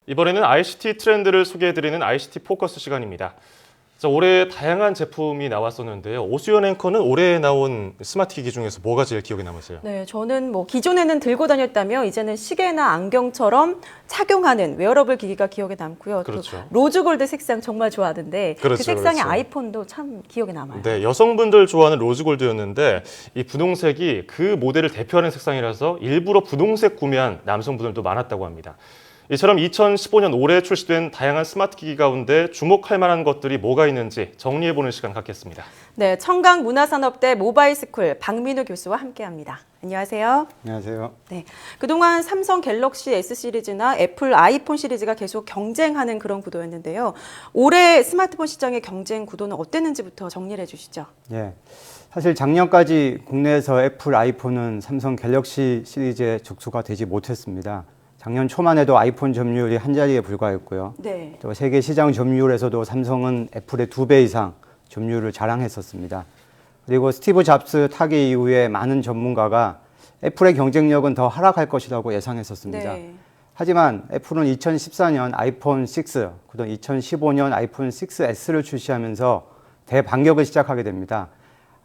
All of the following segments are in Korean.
이번에는 ICT 트렌드를 소개해드리는 ICT 포커스 시간입니다. 자, 올해 다양한 제품이 나왔었는데요. 오수연 앵커는 올해 나온 스마트 기기 중에서 뭐가 제일 기억에 남으세요? 네, 저는 기존에는 들고 다녔다면 이제는 시계나 안경처럼 착용하는 웨어러블 기기가 기억에 남고요. 그렇죠. 또 로즈골드 색상 정말 좋아하는데 그렇죠, 그 색상의 그렇죠. 아이폰도 참 기억에 남아요. 네, 여성분들 좋아하는 로즈골드였는데 이 분홍색이 그 모델을 대표하는 색상이라서 일부러 분홍색 구매한 남성분들도 많았다고 합니다. 이처럼 2015년 올해 출시된 다양한 스마트 기기 가운데 주목할 만한 것들이 뭐가 있는지 정리해보는 시간 갖겠습니다. 네, 청강문화산업대 모바일스쿨 박민우 교수와 함께합니다. 안녕하세요. 안녕하세요. 네, 그동안 삼성 갤럭시 S 시리즈나 애플 아이폰 시리즈가 계속 경쟁하는 그런 구도였는데요. 올해 스마트폰 시장의 경쟁 구도는 어땠는지부터 정리를 해주시죠. 예. 사실 작년까지 국내에서 애플 아이폰은 삼성 갤럭시 시리즈에 접수가 되지 못했습니다. 작년 초만 해도 아이폰 점유율이 한 자리에 불과했고요. 네. 또 세계 시장 점유율에서도 삼성은 애플의 2배 이상 점유율을 자랑했었습니다. 그리고 스티브 잡스 타계 이후에 많은 전문가가 애플의 경쟁력은 더 하락할 것이라고 예상했었습니다. 네. 하지만 애플은 2014년 아이폰 6, 그다음 2015년 아이폰 6S를 출시하면서 대반격을 시작하게 됩니다.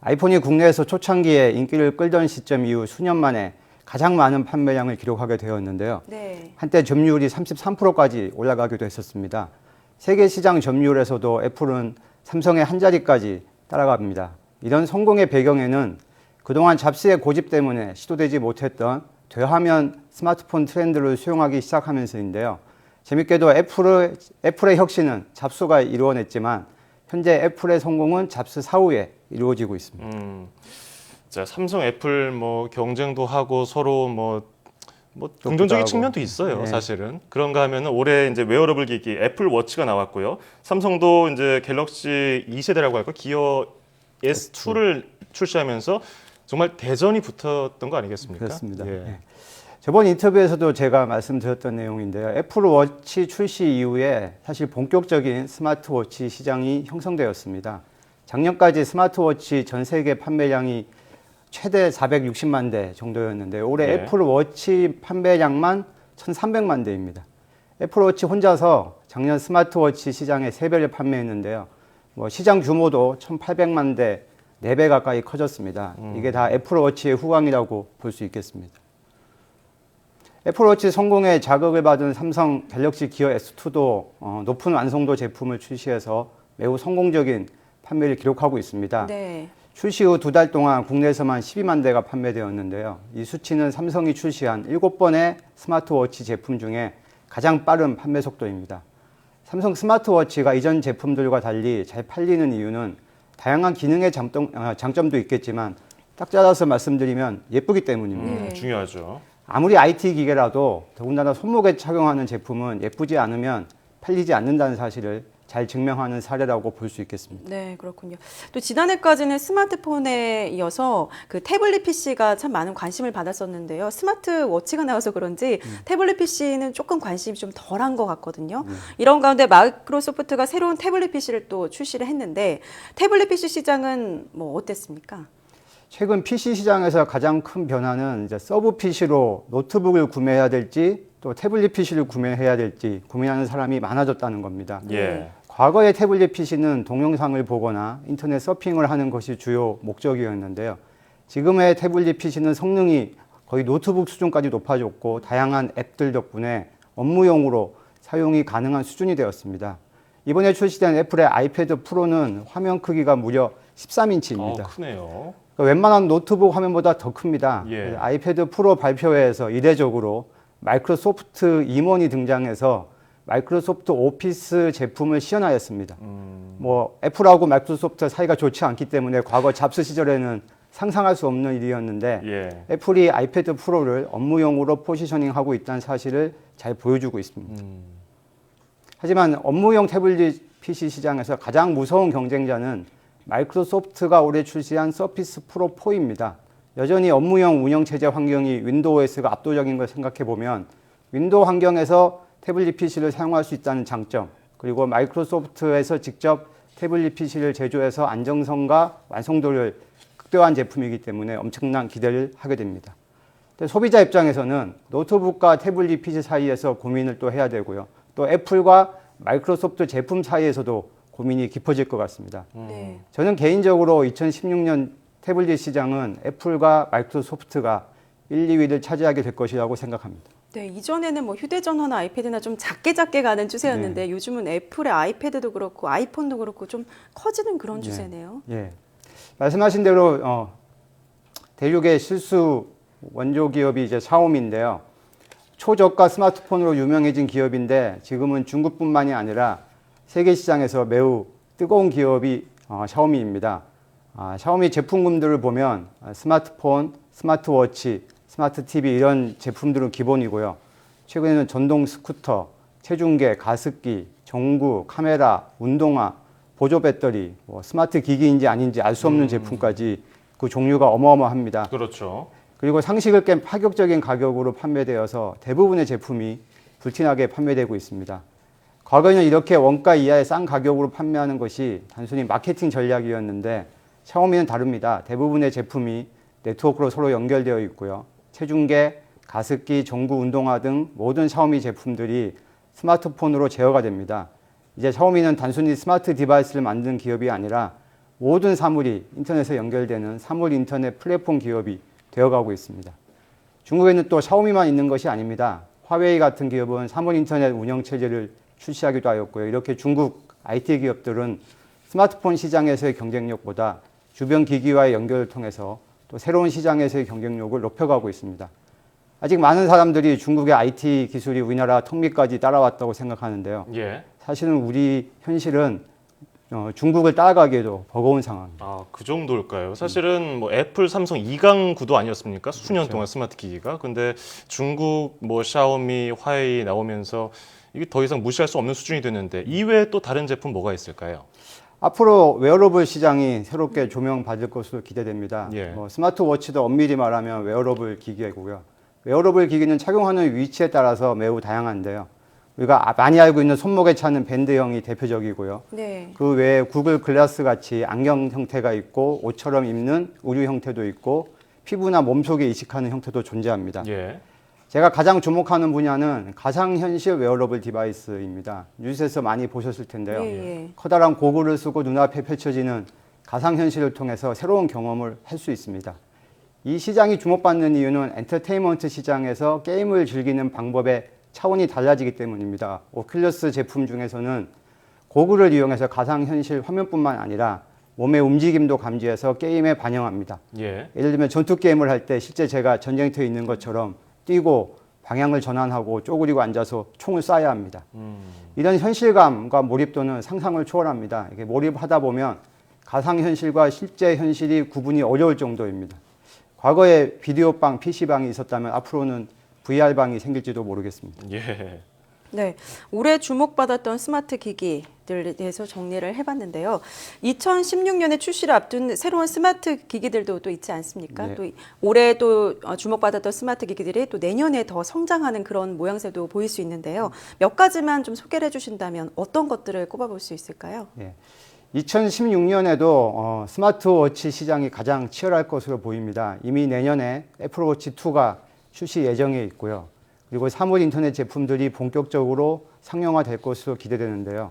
아이폰이 국내에서 초창기에 인기를 끌던 시점 이후 수년 만에 가장 많은 판매량을 기록하게 되었는데요. 네. 한때 점유율이 33%까지 올라가기도 했었습니다. 세계 시장 점유율에서도 애플은 삼성의 한 자리까지 따라갑니다. 이런 성공의 배경에는 그동안 잡스의 고집 때문에 시도되지 못했던 되화면 스마트폰 트렌드를 수용하기 시작하면서인데요. 재밌게도 애플의 혁신은 잡스가 이루어냈지만 현재 애플의 성공은 잡스 사후에 이루어지고 있습니다. 자, 삼성, 애플 경쟁도 하고 서로 긍정적인 측면도 있어요, 네. 사실은. 그런가 하면은 올해 이제 웨어러블 기기 애플 워치가 나왔고요. 삼성도 이제 갤럭시 2세대라고 할까? 기어 S2를 출시하면서 정말 대전이 붙었던 거 아니겠습니까? 그렇습니다. 예. 네. 저번 인터뷰에서도 제가 말씀드렸던 내용인데요. 애플 워치 출시 이후에 사실 본격적인 스마트워치 시장이 형성되었습니다. 작년까지 스마트워치 전 세계 판매량이 최대 460만 대 정도였는데 올해 네. 애플 워치 판매량만 1,300만 대입니다. 애플 워치 혼자서 작년 스마트워치 시장의 3배를 판매했는데요. 시장 규모도 1,800만 대, 4배 가까이 커졌습니다. 이게 다 애플 워치의 후광이라고 볼 수 있겠습니다. 애플 워치 성공에 자극을 받은 삼성 갤럭시 기어 S2도 높은 완성도 제품을 출시해서 매우 성공적인 판매를 기록하고 있습니다. 네. 출시 후 2달 동안 국내에서만 12만 대가 판매되었는데요. 이 수치는 삼성이 출시한 7번의 스마트워치 제품 중에 가장 빠른 판매 속도입니다. 삼성 스마트워치가 이전 제품들과 달리 잘 팔리는 이유는 다양한 기능의 장점도 있겠지만 딱 잘라서 말씀드리면 예쁘기 때문입니다. 네. 중요하죠. 아무리 IT 기계라도 더군다나 손목에 착용하는 제품은 예쁘지 않으면 팔리지 않는다는 사실을 잘 증명하는 사례라고 볼 수 있겠습니다. 네, 그렇군요. 또 지난해까지는 스마트폰에 이어서 그 태블릿 PC가 참 많은 관심을 받았었는데요. 스마트워치가 나와서 그런지 태블릿 PC는 조금 관심이 좀 덜한 것 같거든요. 이런 가운데 마이크로소프트가 새로운 태블릿 PC를 또 출시를 했는데 태블릿 PC 시장은 어땠습니까? 최근 PC 시장에서 가장 큰 변화는 이제 서브 PC로 노트북을 구매해야 될지 또 태블릿 PC를 구매해야 될지 고민하는 사람이 많아졌다는 겁니다. 예. 과거의 태블릿 PC는 동영상을 보거나 인터넷 서핑을 하는 것이 주요 목적이었는데요. 지금의 태블릿 PC는 성능이 거의 노트북 수준까지 높아졌고 다양한 앱들 덕분에 업무용으로 사용이 가능한 수준이 되었습니다. 이번에 출시된 애플의 아이패드 프로는 화면 크기가 무려 13인치입니다. 크네요. 웬만한 노트북 화면보다 더 큽니다. 예. 아이패드 프로 발표회에서 이례적으로 마이크로소프트 임원이 등장해서 마이크로소프트 오피스 제품을 시연하였습니다. 애플하고 마이크로소프트 사이가 좋지 않기 때문에 과거 잡스 시절에는 상상할 수 없는 일이었는데 예. 애플이 아이패드 프로를 업무용으로 포지셔닝하고 있다는 사실을 잘 보여주고 있습니다. 하지만 업무용 태블릿 PC 시장에서 가장 무서운 경쟁자는 마이크로소프트가 올해 출시한 서피스 프로 4입니다. 여전히 업무용 운영체제 환경이 윈도우 OS가 압도적인 걸 생각해보면 윈도우 환경에서 태블릿 PC를 사용할 수 있다는 장점, 그리고 마이크로소프트에서 직접 태블릿 PC를 제조해서 안정성과 완성도를 극대화한 제품이기 때문에 엄청난 기대를 하게 됩니다. 소비자 입장에서는 노트북과 태블릿 PC 사이에서 고민을 또 해야 되고요. 또 애플과 마이크로소프트 제품 사이에서도 고민이 깊어질 것 같습니다. 네. 저는 개인적으로 2016년 태블릿 시장은 애플과 마이크로소프트가 1, 2위를 차지하게 될 것이라고 생각합니다. 네, 이전에는 뭐 휴대전화나 아이패드나 좀 작게 가는 추세였는데 요즘은 애플의 아이패드도 그렇고 아이폰도 그렇고 좀 커지는 그런 추세네요. 예. 말씀하신 대로 대륙의 실수 원조 기업이 이제 샤오미인데요. 초저가 스마트폰으로 유명해진 기업인데 지금은 중국뿐만이 아니라 세계 시장에서 매우 뜨거운 기업이 샤오미입니다. 샤오미 제품군들을 보면 스마트폰, 스마트워치, 스마트 TV 이런 제품들은 기본이고요. 최근에는 전동 스쿠터, 체중계, 가습기, 전구, 카메라, 운동화, 보조 배터리, 스마트 기기인지 아닌지 알 수 없는 제품까지 그 종류가 어마어마합니다. 그렇죠. 그리고 상식을 깬 파격적인 가격으로 판매되어서 대부분의 제품이 불티나게 판매되고 있습니다. 과거에는 이렇게 원가 이하의 싼 가격으로 판매하는 것이 단순히 마케팅 전략이었는데 샤오미는 다릅니다. 대부분의 제품이 네트워크로 서로 연결되어 있고요. 체중계, 가습기, 전구, 운동화 등 모든 샤오미 제품들이 스마트폰으로 제어가 됩니다. 이제 샤오미는 단순히 스마트 디바이스를 만드는 기업이 아니라 모든 사물이 인터넷에 연결되는 사물 인터넷 플랫폼 기업이 되어가고 있습니다. 중국에는 또 샤오미만 있는 것이 아닙니다. 화웨이 같은 기업은 사물 인터넷 운영 체제를 출시하기도 하였고요. 이렇게 중국 IT 기업들은 스마트폰 시장에서의 경쟁력보다 주변 기기와의 연결을 통해서 또 새로운 시장에서의 경쟁력을 높여가고 있습니다. 아직 많은 사람들이 중국의 IT 기술이 우리나라 턱밑까지 따라왔다고 생각하는데요. 예. 사실은 우리 현실은 중국을 따라가기에도 버거운 상황입니다. 그 정도일까요? 사실은 뭐 애플, 삼성 2강 구도 아니었습니까? 수년 그렇죠. 동안 스마트 기기가. 근데 중국, 뭐 샤오미, 화웨이 나오면서 이게 더 이상 무시할 수 없는 수준이 됐는데 이외에 또 다른 제품 뭐가 있을까요? 앞으로 웨어러블 시장이 새롭게 조명받을 것으로 기대됩니다. 예. 스마트워치도 엄밀히 말하면 웨어러블 기기고요. 웨어러블 기기는 착용하는 위치에 따라서 매우 다양한데요. 우리가 많이 알고 있는 손목에 차는 밴드형이 대표적이고요. 네. 그 외에 구글 글라스 같이 안경 형태가 있고 옷처럼 입는 의류 형태도 있고 피부나 몸속에 이식하는 형태도 존재합니다. 예. 제가 가장 주목하는 분야는 가상현실 웨어러블 디바이스입니다. 뉴스에서 많이 보셨을 텐데요. 예. 커다란 고글을 쓰고 눈앞에 펼쳐지는 가상현실을 통해서 새로운 경험을 할 수 있습니다. 이 시장이 주목받는 이유는 엔터테인먼트 시장에서 게임을 즐기는 방법의 차원이 달라지기 때문입니다. 오큘러스 제품 중에서는 고글을 이용해서 가상현실 화면뿐만 아니라 몸의 움직임도 감지해서 게임에 반영합니다. 예. 예를 들면 전투 게임을 할 때 실제 제가 전쟁터에 있는 것처럼 뛰고 방향을 전환하고 쪼그리고 앉아서 총을 쏴야 합니다. 이런 현실감과 몰입도는 상상을 초월합니다. 이게 몰입하다 보면 가상현실과 실제 현실이 구분이 어려울 정도입니다. 과거에 비디오방, PC방이 있었다면 앞으로는 VR방이 생길지도 모르겠습니다. 예. 네, 올해 주목받았던 스마트 기기들에 대해서 정리를 해봤는데요. 2016년에 출시를 앞둔 새로운 스마트 기기들도 또 있지 않습니까? 네. 또 올해 또 주목받았던 스마트 기기들이 또 내년에 더 성장하는 그런 모양새도 보일 수 있는데요. 몇 가지만 좀 소개를 해주신다면 어떤 것들을 꼽아볼 수 있을까요? 예. 2016년에도 스마트워치 시장이 가장 치열할 것으로 보입니다. 이미 내년에 애플워치 2가 출시 예정에 있고요. 그리고 사물 인터넷 제품들이 본격적으로 상용화될 것으로 기대되는데요.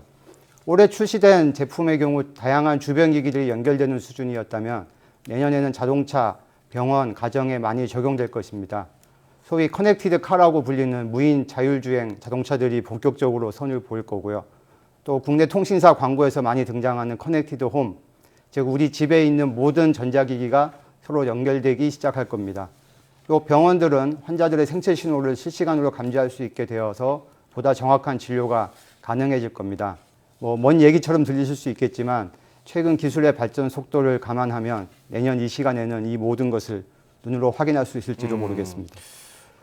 올해 출시된 제품의 경우 다양한 주변 기기들이 연결되는 수준이었다면 내년에는 자동차, 병원, 가정에 많이 적용될 것입니다. 소위 커넥티드 카라고 불리는 무인 자율주행 자동차들이 본격적으로 선을 보일 거고요. 또 국내 통신사 광고에서 많이 등장하는 커넥티드 홈, 즉 우리 집에 있는 모든 전자기기가 서로 연결되기 시작할 겁니다. 또 병원들은 환자들의 생체 신호를 실시간으로 감지할 수 있게 되어서 보다 정확한 진료가 가능해질 겁니다. 먼 얘기처럼 들리실 수 있겠지만 최근 기술의 발전 속도를 감안하면 내년 이 시간에는 이 모든 것을 눈으로 확인할 수 있을지도 모르겠습니다.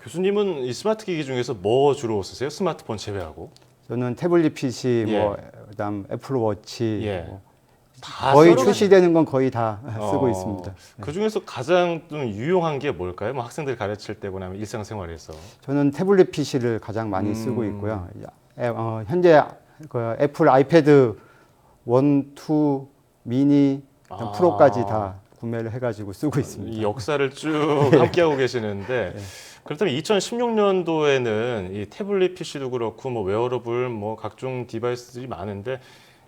교수님은 이 스마트 기기 중에서 뭐 주로 쓰세요? 스마트폰 제외하고? 저는 태블릿 PC, 예. 그다음 애플워치, 예. 거의 서로 출시되는 건 거의 다 쓰고 있습니다. 그 중에서 가장 좀 유용한 게 뭘까요? 뭐 학생들 가르칠 때거나 일상생활에서. 저는 태블릿 PC를 가장 많이 쓰고 있고요. 현재 그 애플 아이패드 1, 2, 미니, 프로까지 다 구매를 해가지고 쓰고 있습니다. 이 역사를 쭉 함께하고 계시는데 그렇다면 2016년도에는 이 태블릿 PC도 그렇고 뭐 웨어러블 뭐 각종 디바이스들이 많은데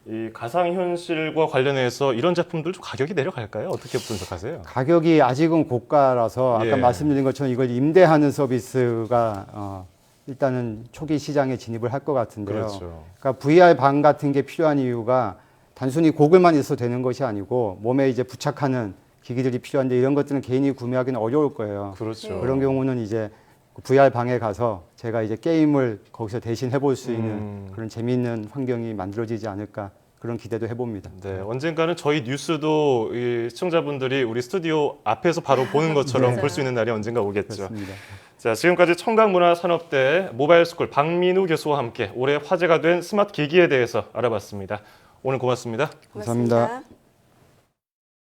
이 가상현실과 관련해서 이런 제품들 좀 가격이 내려갈까요? 어떻게 분석하세요? 가격이 아직은 고가라서 아까 예. 말씀드린 것처럼 이걸 임대하는 서비스가 일단은 초기 시장에 진입을 할 것 같은데요. 그렇죠. 그러니까 VR 방 같은 게 필요한 이유가 단순히 고글만 있어도 되는 것이 아니고 몸에 이제 부착하는 기기들이 필요한데 이런 것들은 개인이 구매하기는 어려울 거예요. 그렇죠. 그런 경우는 이제 VR 방에 가서 제가 이제 게임을 거기서 대신 해볼 수 있는 그런 재미있는 환경이 만들어지지 않을까 그런 기대도 해봅니다. 네, 언젠가는 저희 뉴스도 이 시청자분들이 우리 스튜디오 앞에서 바로 보는 것처럼 네. 볼 수 있는 날이 언젠가 오겠죠. 그렇습니다. 자, 지금까지 청각문화산업대 모바일스쿨 박민우 교수와 함께 올해 화제가 된 스마트 기기에 대해서 알아봤습니다. 오늘 고맙습니다. 감사합니다. 고맙습니다.